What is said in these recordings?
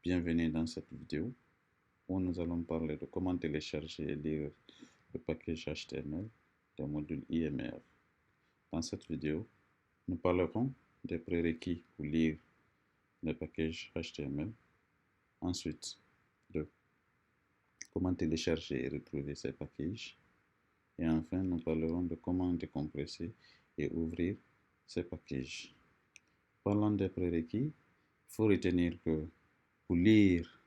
Bienvenue dans cette vidéo où nous allons parler de comment télécharger et lire le package HTML des modules IMR. Dans cette vidéo, nous parlerons des prérequis pour lire le package HTML, ensuite de comment télécharger et retrouver ces packages, et enfin nous parlerons de comment décompresser et ouvrir ces packages. Parlant des prérequis, il faut retenir que pour lire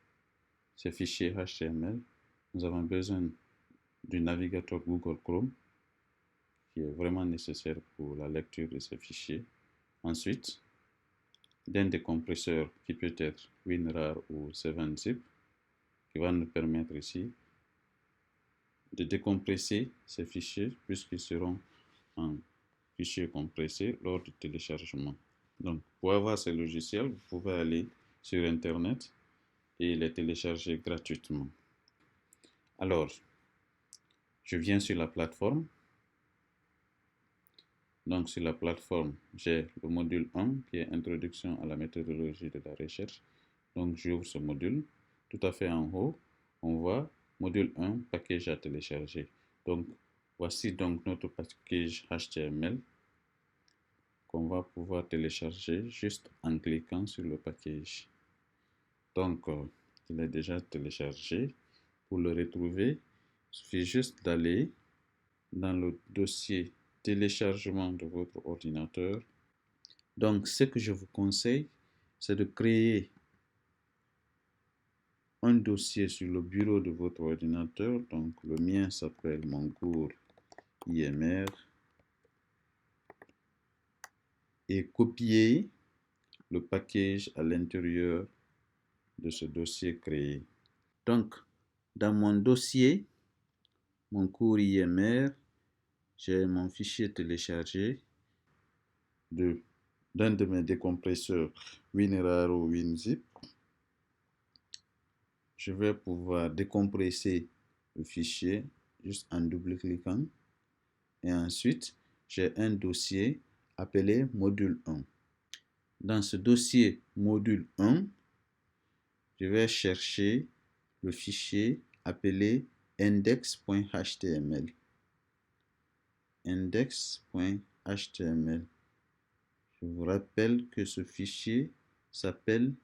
ces fichiers HTML, nous avons besoin du navigateur Google Chrome qui est vraiment nécessaire pour la lecture de ces fichiers. Ensuite, d'un décompresseur qui peut être WinRAR ou 7-zip qui va nous permettre ici de décompresser ces fichiers puisqu'ils seront en fichiers compressés lors du téléchargement. Donc, pour avoir ces logiciels, vous pouvez aller sur Internet et les télécharger gratuitement. Alors, je viens sur la plateforme. Donc, sur la plateforme, j'ai le module 1 qui est Introduction à la méthodologie de la recherche. Donc, j'ouvre ce module. Tout à fait en haut, on voit module 1, package à télécharger. Donc, voici donc notre package HTML qu'on va pouvoir télécharger juste en cliquant sur le package. Donc, il est déjà téléchargé. Pour le retrouver, il suffit juste d'aller dans le dossier téléchargement de votre ordinateur. Donc, ce que je vous conseille, c'est de créer un dossier sur le bureau de votre ordinateur. Donc, le mien s'appelle mon cours IMR et copier le package à l'intérieur de ce dossier créé. Donc, dans mon dossier, mon cours IMR, j'ai mon fichier téléchargé d'un de mes décompresseurs WinRAR ou WinZip. Je vais pouvoir décompresser le fichier juste en double-cliquant. Et ensuite, j'ai un dossier appelé module 1. Dans ce dossier module 1, je vais chercher le fichier appelé index.html. Index.html. Je vous rappelle que ce fichier s'appelle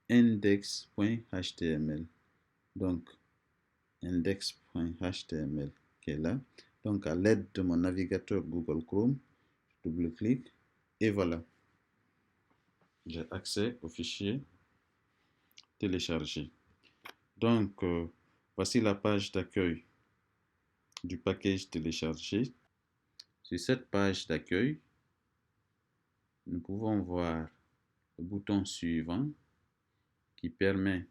index.html. Donc, index.html qui est là. Donc, à l'aide de mon navigateur Google Chrome, je double-clique et voilà. J'ai accès au fichier téléchargé. Donc, voici la page d'accueil du package téléchargé. Sur cette page d'accueil, nous pouvons voir le bouton suivant qui permet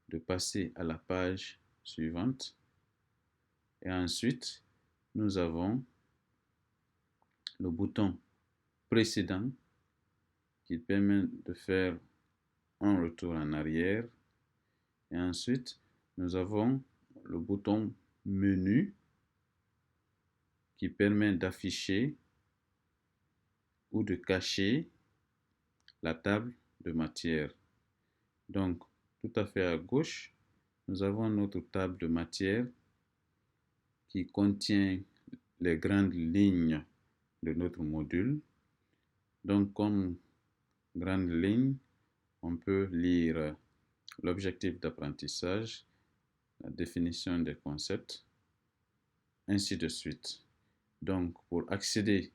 de passer à la page suivante. Et ensuite, nous avons le bouton précédent qui permet de faire un retour en arrière. Et ensuite, nous avons le bouton menu qui permet d'afficher ou de cacher la table de matière. Donc, tout à fait à gauche, nous avons notre table de matière qui contient les grandes lignes de notre module. Donc, comme grande ligne, on peut lire l'objectif d'apprentissage, la définition des concepts, ainsi de suite. Donc, pour accéder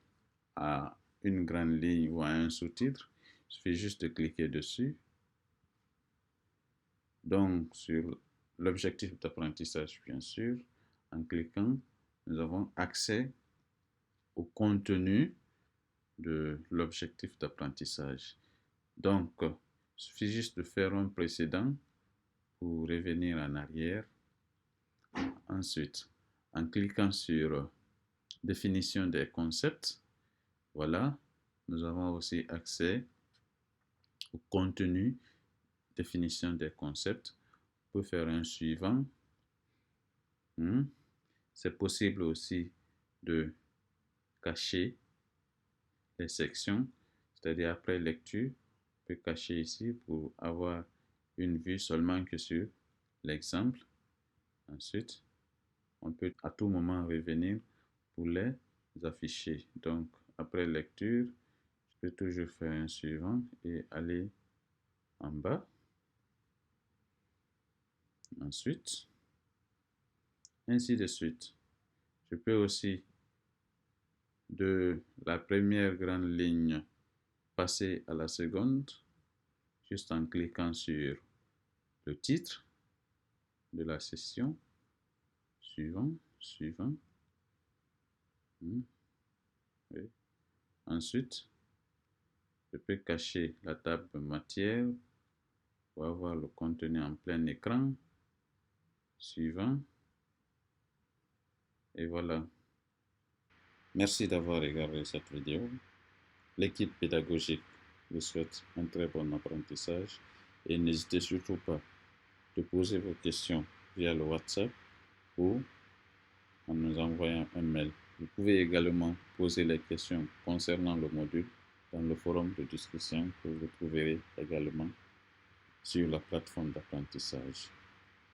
à une grande ligne ou à un sous-titre, il suffit juste de cliquer dessus. Donc, sur l'objectif d'apprentissage, bien sûr, en cliquant, nous avons accès au contenu de l'objectif d'apprentissage. Donc, il suffit juste de faire un précédent pour revenir en arrière. Ensuite, en cliquant sur définition des concepts, voilà, nous avons aussi accès au contenu, définition des concepts. On peut faire un suivant. C'est possible aussi de cacher les sections, c'est-à-dire après lecture, on peut cacher ici pour avoir une vue seulement que sur l'exemple. Ensuite, on peut à tout moment revenir pour les afficher. Donc, après lecture, je peux toujours faire un suivant et aller en bas. Ensuite, ainsi de suite. Je peux aussi de la première grande ligne passer à la seconde juste en cliquant sur le titre de la session. Suivant, suivant. Oui. Ensuite, je peux cacher la table matière pour avoir le contenu en plein écran. Suivant. Et voilà. Merci d'avoir regardé cette vidéo. L'équipe pédagogique vous souhaite un très bon apprentissage et n'hésitez surtout pas de poser vos questions via le WhatsApp ou en nous envoyant un mail. Vous pouvez également poser les questions concernant le module dans le forum de discussion que vous trouverez également sur la plateforme d'apprentissage.